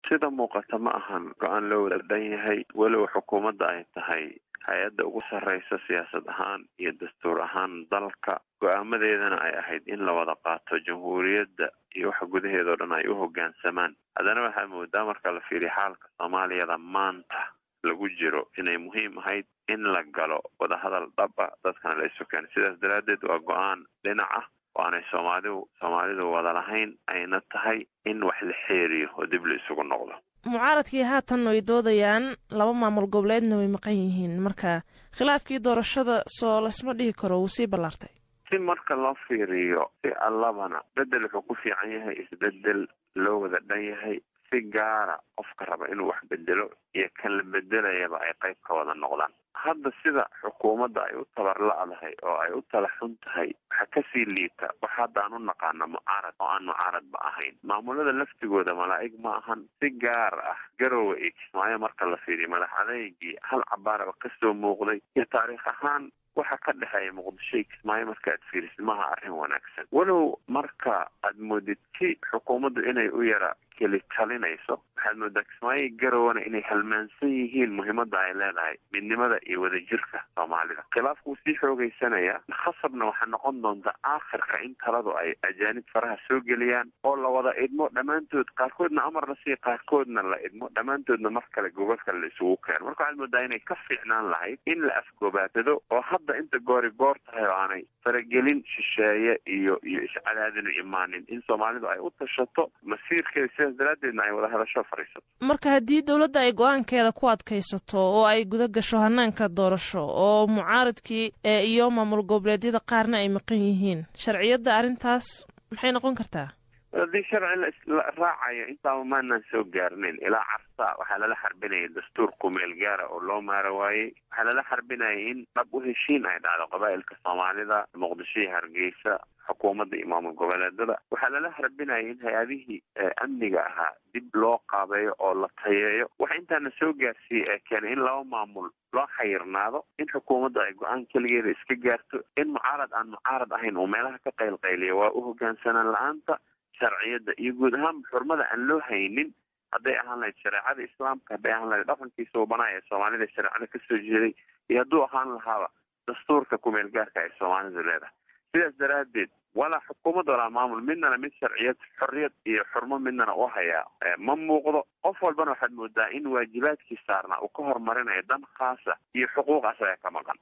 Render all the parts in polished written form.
sida muuqata ma ahan go-aan loo wada dhan yahay walow xukuumadda ay tahay hay-adda ugu sarreysa siyaasad ahaan iyo dastuur ahaan dalka go-aamadeedana ay ahayd in la wada qaato jamhuuriyadda iyo waxa gudaheeda oo dhan ay u hoggaansamaan. haddana waxaa moodaa marka la fiiriyo xaalka soomaaliyada maanta lagu jiro inay muhiim ahayd in la galo wadahadal dhab ah dadkana la isu keeno. sidaas daraaddeed waa go-aan dhinac ah oo aanay soomaalidu wada lahayn, ayna tahay in wax la xeeriyo oo dib la isugu noqdo. mucaaradkii haatan way doodayaan 2 maamul goboleedna way maqan yihiin, marka khilaafkii doorashada soo lasma dhihi karo wuu sii ballaartay. si marka loo fiiriyo si allabana bedel wuxuu ku fiican yahay isbedel loo wada dhan yahay. si gaara qofka raba inuu wax bedelo iyo kan la bedelayaba ay qayb ka wada noqdaan. hadda sida xukuumadda ay u tabarla-dahay oo ay u tala xun tahay waxa kasii liita wax hadda aan u naqaano mucaarad oo aan mucaaradba ahayn. maamulada laftigooda malaa'ig ma ahan. si gaar ah garowe iyo kismaayo marka la fiiriyo madax adeygii hal cabaaraba kasoo muuqday iyo taariikh ahaan waxa ka dhexeeya muqdisho iyo kismaayo marka aad fiirisid maha arrin wanaagsan. walow marka aad moodid si xukuumaddu inay u yara keli talinayso, waxaad moodaa kismaayo iyo garowena inay halmaansan yihiin muhiimadda ay leedahay midnimada iyo wadajirka soomaalida. khilaafku wuu sii xoogaysanaya. khasabna waxaa noqon doonta aakhirka in taladu ay ajaanib faraha soo geliyaan oo la wada idmo dhammaantood, qaarkoodna amar la siiyo qaarkoodna la idmo dhammaantoodna mar kale gobol kale la isugu keeno. marka waxaad moodaa inay ka fiicnaan lahayd in la afgoobaatado oo hadda inta goori goor tahay oo aanay faragelin shisheeye iyo iscadaadinu imaanin in soomaalidu ay u tashato masiirkeeda. sidaas daraaddeedna ay wada hadasho fadhiisato. marka haddii dowladda ay go-aankeeda ku adkaysato oo ay guda gasho hanaanka doorasho oo mucaaradkii iyo maamul goboleedyada qaarna ay maqan yihiin, sharciyadda arrintaas maxay noqon kartaa? haddii sharci la raacayo intaaba maanaan soo gaarnayn. ilaa carsa waxaa lala xarbinaya dastuur kumeel gaara oo loo maara waayey. waxaa lala xarbinaya in dhab u heshiin ay dhacdo qabaa'ilka soomaalida, muqdisho iyo hargeysa, xukuumadda iyo maamul goboleedada. waxaa lala harbinaya in hay-adihii amniga ahaa dib loo qaabeeyo oo la tayeeyo. waxa intaana soo gaarsiiyey ee keenay in 2 maamul loo xayirnaado, in xukuumadda ay go-aan keligeeda iska gaarto, in mucaarad aan mucaarad ahayn uu meelaha ka qaylqayliya. waa u hoggaansanaan la-aanta sharciyadda iyo guud ahaan xurmada aan loo haynin. hadday ahaan lahayd shareecada islaamka, hadday ahaan lahayd dhaqankii suubanaa ee soomaalida shareecada kasoo jeeday, iyo hadduu ahaan lahaaba dastuurka kumeel gaarka ay soomaalidu leedahay. sidaas daraaddeed walaa xukuumad walaa maamul midnana mid sharciyad, xorriyad iyo xurmo midnana u hayaa ma muuqdo. qof walbana waxaad moodaa in waajibaadkii saarnaa uu ka horumarinayo dan khaasa iyo xuquuqaas ayaa ka maqan.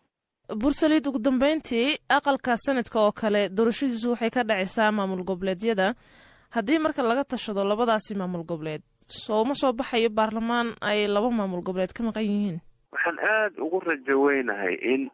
bursaliid, ugu dambeyntii aqalka sanadka oo kale doorashadiisu waxay ka dhacaysaa maamul goboleedyada. haddii marka laga tashado labadaasi maamul goboleed sooma soo baxayo baarlamaan ay 2 maamul goboleed ka maqan yihiin? waxaan aada ugu rajo weynahay in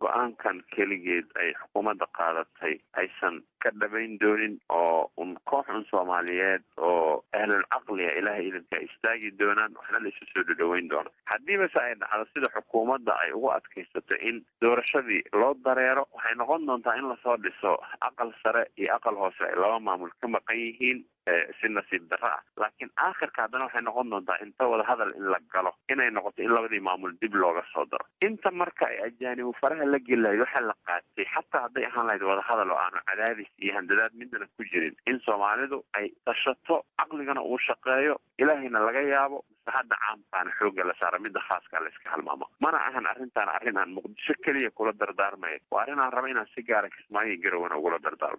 go-aankan keligeed ay xukuumadda qaadatay aysan ka dhabayn doonin oo koox soomaaliyeed oo ahlul caqliga ilaahay idinka istaagi doonaan, waxna la isu soo dhadhaweyn doona. haddiibase ay dhacdo sida xukuumadda ay ugu adkaysato in doorashadii loo dareero, waxay noqon doontaa in lasoo dhiso aqal sare iyo aqal hoose ay 2 maamul ka maqan yihiin si nasiib darro ah. laakiin aakhirka haddana waxay noqon doontaa inta wada hadal in la galo inay noqoto in 2dii maamul dib looga soo daro. inta marka ay ajaanibu faraha la geli lahayd waxaa la qaatay xataa hadday ahaan lahayd wada hadal oo aanu cadaadis iyo handadaad midnana ku jirin, in soomaalidu ay tashato, caqligana uu shaqeeyo, ilaahayna laga yaabo, maslaxadda caamkaana xoogga la saara, midda khaaska la iska halmaamo. mana ahan arrintaan arrin aan muqdisho keliya kula dardaarmaya. waa arrin aan raba inaan si gaara kismaayo iyo garowena ugula dardaarmo.